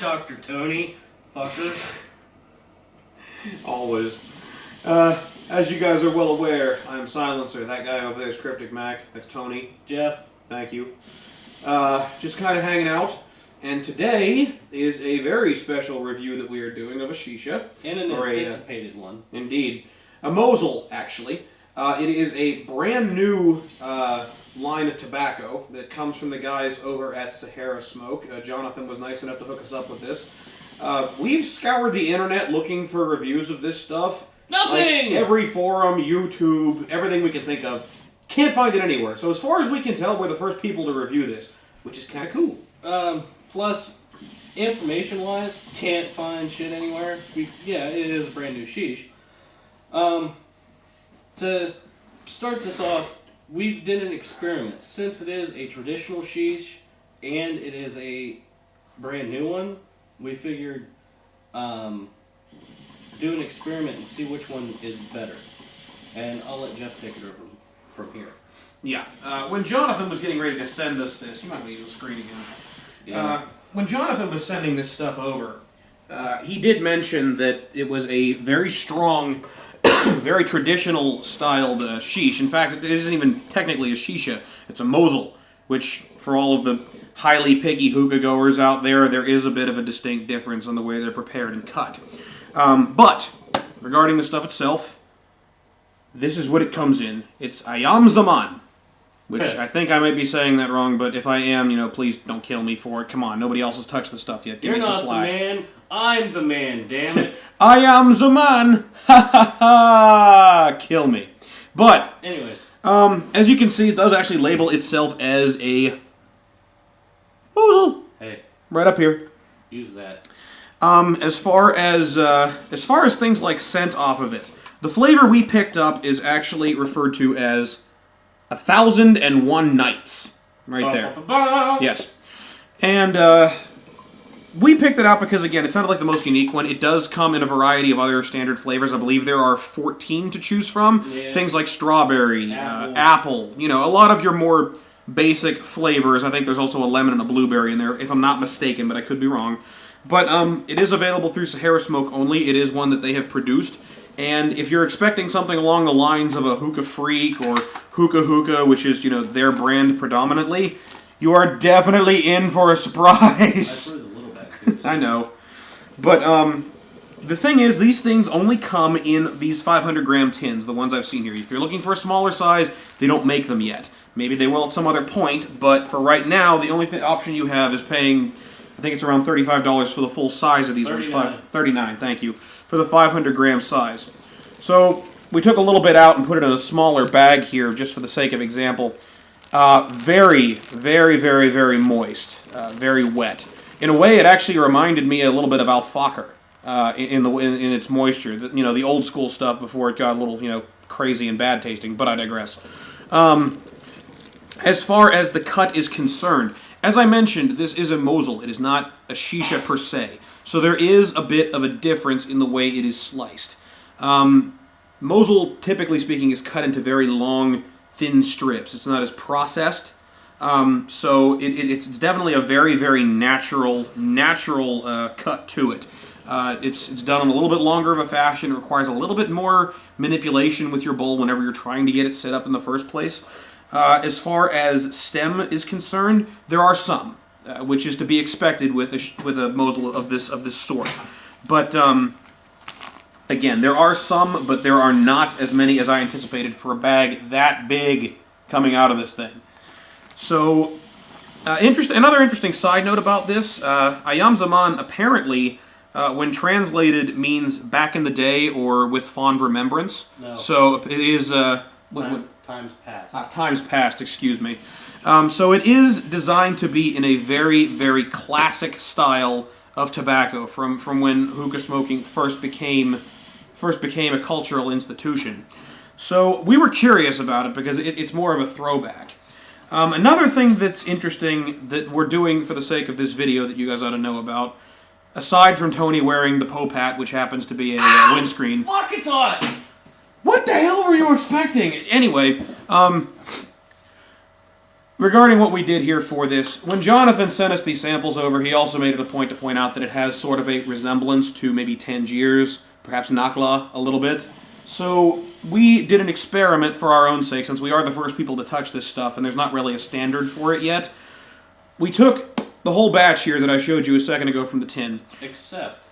Dr. Tony, fucker. Always. As you guys are well aware, I'm Silencer. That guy over there is Cryptic Mac. That's Tony. Jeff. Thank you. Just kind of hanging out. And today is a very special review that we are doing of a shisha. And an anticipated one. Indeed. A Mosul, actually. It is a brand new line of tobacco that comes from the guys over at Sahara Smoke. Jonathan was nice enough to hook us up with this. We've scoured the internet looking for reviews of this stuff. Nothing! Like every forum, YouTube, everything we can think of. Can't find it anywhere. So as far as we can tell, we're the first people to review this, which is kind of cool. Plus, information-wise, can't find shit anywhere. Yeah, it is a brand new sheesh. To start this off, we did an experiment. Since it is a traditional sheesh and it is a brand new one, we figured do an experiment and see which one is better. And I'll let Jeff take it over from here. Yeah. When Jonathan was getting ready to send us this, you might leave the screen again. Yeah. When Jonathan was sending this stuff over, he did mention that it was a very strong, very traditional styled sheesh. In fact, it isn't even technically a shisha. It's a Mosul, which for all of the highly picky hookah goers out there, there is a bit of a distinct difference on the way they're prepared and cut. But regarding the stuff itself, this is what it comes in. It's Ayam Zaman, which I think I might be saying that wrong, but if I am, please don't kill me for it. Come on, nobody else has touched the stuff yet. Give me some slack. You're not the man. I'm the man, damn it. Ayam Zaman! Ha ha ha! Kill me. But, anyways. As you can see, it does actually label itself as a Mosul. Hey. Right up here. Use that. As far as things like scent off of it, the flavor we picked up is actually referred to as 1001 Nights. Right there. Yes. And, we picked it out because, again, it sounded like the most unique one. It does come in a variety of other standard flavors. I believe there are 14 to choose from. Yeah. Things like strawberry, apple, a lot of your more basic flavors. I think there's also a lemon and a blueberry in there, if I'm not mistaken, but I could be wrong. But it is available through Sahara Smoke only. It is one that they have produced. And if you're expecting something along the lines of a Hookah Freak or Hookah, which is, their brand predominantly, you are definitely in for a surprise. I know. But the thing is, these things only come in these 500-gram tins, the ones I've seen here. If you're looking for a smaller size, they don't make them yet. Maybe they will at some other point, but for right now, the only option you have is paying, I think it's around $35 for the full size of these ones. $39, thank you, for the 500-gram size. So we took a little bit out and put it in a smaller bag here, just for the sake of example. Very, very, very, very moist. Very wet. In a way, it actually reminded me a little bit of Alfakar in its moisture. The old school stuff before it got a little, crazy and bad tasting, but I digress. As far as the cut is concerned, as I mentioned, this is a Mosul. It is not a shisha per se. So there is a bit of a difference in the way it is sliced. Mosul, typically speaking, is cut into very long, thin strips. It's not as processed. So it's definitely a very, very natural cut to it. It's done in a little bit longer of a fashion. It requires a little bit more manipulation with your bowl whenever you're trying to get it set up in the first place. As far as stem is concerned, there are some, which is to be expected with a Mosul of this sort. But again, there are some, but there are not as many as I anticipated for a bag that big coming out of this thing. So, another interesting side note about this, Ayam Zaman apparently, when translated, means back in the day or with fond remembrance. No. So it is... times past. Times past, excuse me. So it is designed to be in a very, very classic style of tobacco from when hookah smoking first became a cultural institution. So we were curious about it because it's more of a throwback. Another thing that's interesting that we're doing for the sake of this video that you guys ought to know about, aside from Tony wearing the Pope hat, which happens to be a windscreen. Fuck, it's hot! What the hell were you expecting? Anyway, regarding what we did here for this, when Jonathan sent us these samples over, he also made it a point to point out that it has sort of a resemblance to maybe Tangiers, perhaps Nakla a little bit. So we did an experiment for our own sake, since we are the first people to touch this stuff, and there's not really a standard for it yet. We took the whole batch here that I showed you a second ago from the tin,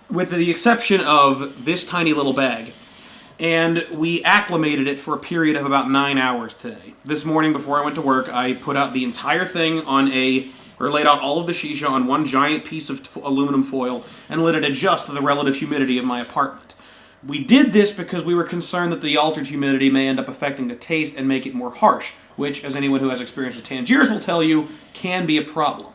with the exception of this tiny little bag, and we acclimated it for a period of about 9 hours today. This morning before I went to work, I put out the entire thing on laid out all of the shisha on one giant piece of aluminum foil and let it adjust to the relative humidity of my apartment. We did this because we were concerned that the altered humidity may end up affecting the taste and make it more harsh, which, as anyone who has experience with Tangiers will tell you, can be a problem.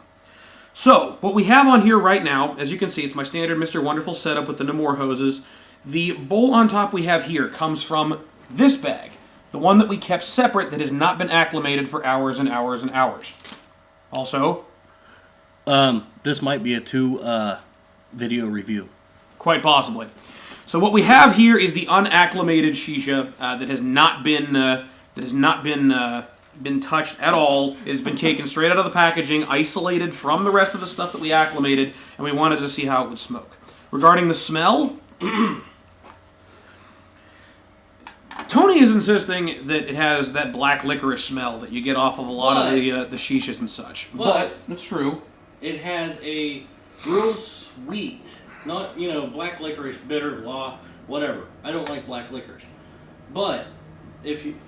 So, what we have on here right now, as you can see, it's my standard Mr. Wonderful setup with the Namor hoses. The bowl on top we have here comes from this bag, the one that we kept separate that has not been acclimated for hours and hours and hours. Also, this might be a 2 video review. Quite possibly. So what we have here is the unacclimated shisha that has not been touched at all. It has been taken straight out of the packaging, isolated from the rest of the stuff that we acclimated, and we wanted to see how it would smoke. Regarding the smell, Tony is insisting that it has that black licorice smell that you get off of a lot of the shishas and such. But that's true. It has a real sweet, not, black licorice, bitter, blah, whatever. I don't like black licorice. But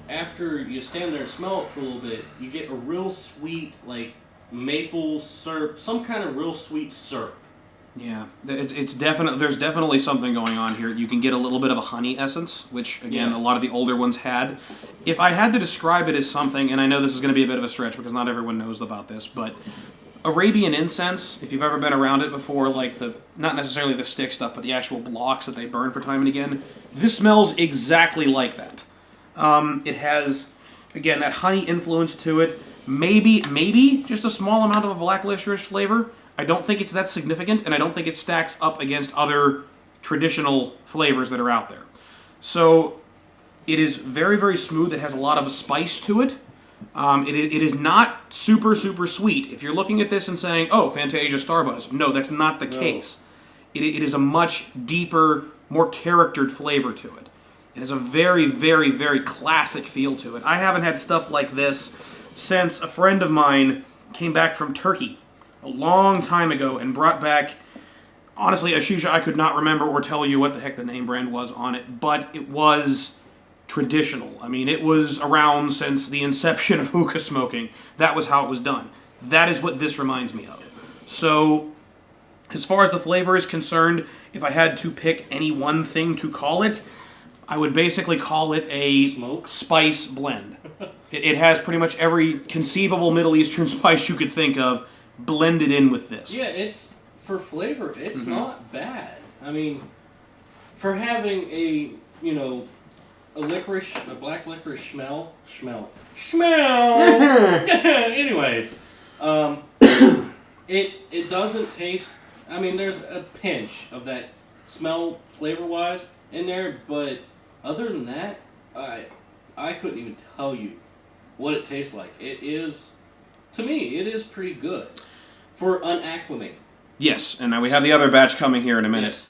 after you stand there and smell it for a little bit, you get a real sweet, like maple syrup, some kind of real sweet syrup. Yeah, there's definitely something going on here. You can get a little bit of a honey essence, which, again, a lot of the older ones had. If I had to describe it as something, and I know this is going to be a bit of a stretch because not everyone knows about this, but Arabian incense, if you've ever been around it before, like not necessarily the stick stuff, but the actual blocks that they burn for time and again, this smells exactly like that. It has, again, that honey influence to it. Maybe just a small amount of a black licorice flavor. I don't think it's that significant, and I don't think it stacks up against other traditional flavors that are out there. So it is very, very smooth. It has a lot of spice to it. It is not super, super sweet. If you're looking at this and saying, oh, Fantasia Starbuzz, no, that's not the case. It is a much deeper, more charactered flavor to it. It has a very, very, very classic feel to it. I haven't had stuff like this since a friend of mine came back from Turkey a long time ago and brought back, honestly, a shisha I could not remember or tell you what the heck the name brand was on it, but it was traditional. I mean, it was around since the inception of hookah smoking. That was how it was done. That is what this reminds me of. So, as far as the flavor is concerned, if I had to pick any one thing to call it, I would basically call it a spice blend. It has pretty much every conceivable Middle Eastern spice you could think of blended in with this. Yeah, it's, for flavor, it's not bad. I mean, for having a black licorice smell. Anyways, it doesn't taste, I mean, there's a pinch of that smell flavor-wise in there, but other than that, I couldn't even tell you what it tastes like. It is, to me, it is pretty good for unacclimated. Yes, and now we have the other batch coming here in a minute. Yes.